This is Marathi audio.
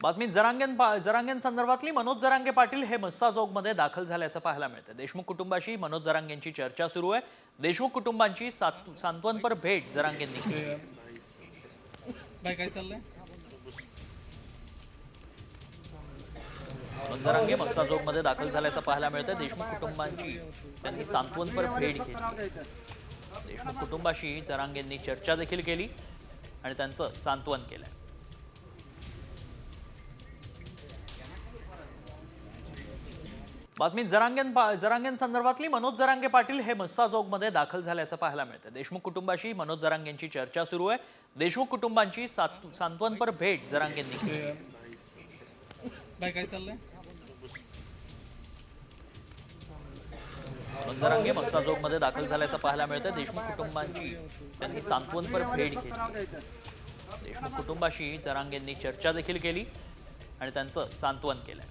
बातमी जरांगेंसंदर्भातली मनोज जरांगे पाटील हे मस्साजोगमध्ये दाखल झाल्याचं पाहायला मिळतं। देशमुख कुटुंबाशी मनोज जरांगेंची चर्चा सुरू आहे। देशमुख कुटुंबांची सांत्वनपर भेट जरांगेंनी केली। काय चाललंय? मनोज जरांगे मस्साजोगमध्ये दाखल झाल्याचं पाहायला मिळतं। देशमुख कुटुंबांची त्यांनी सांत्वनपर भेट घेतली। देशमुख कुटुंबाशी जरांगेंनी चर्चा देखील केली आणि त्यांचं सांत्वन केलं। बातमी जरांगेंसंदर्भातली मनोज जरांगे पाटील हे मस्साजोगमध्ये दाखल झाल्याचं पाहायला मिळतं। देशमुख कुटुंबाशी मनोज जरांगेंची चर्चा सुरू आहे। देशमुख कुटुंबांची सांत्वनपर भेट जरांगेंनी केली। काय चाललंय? मनोज जरांगे मस्साजोगमध्ये दाखल झाल्याचं पाहायला मिळतं। देशमुख कुटुंबांची त्यांनी सांत्वनपर भेट घेतली। देशमुख कुटुंबाशी जरांगेंनी चर्चा देखील केली आणि त्यांचं सांत्वन केलं।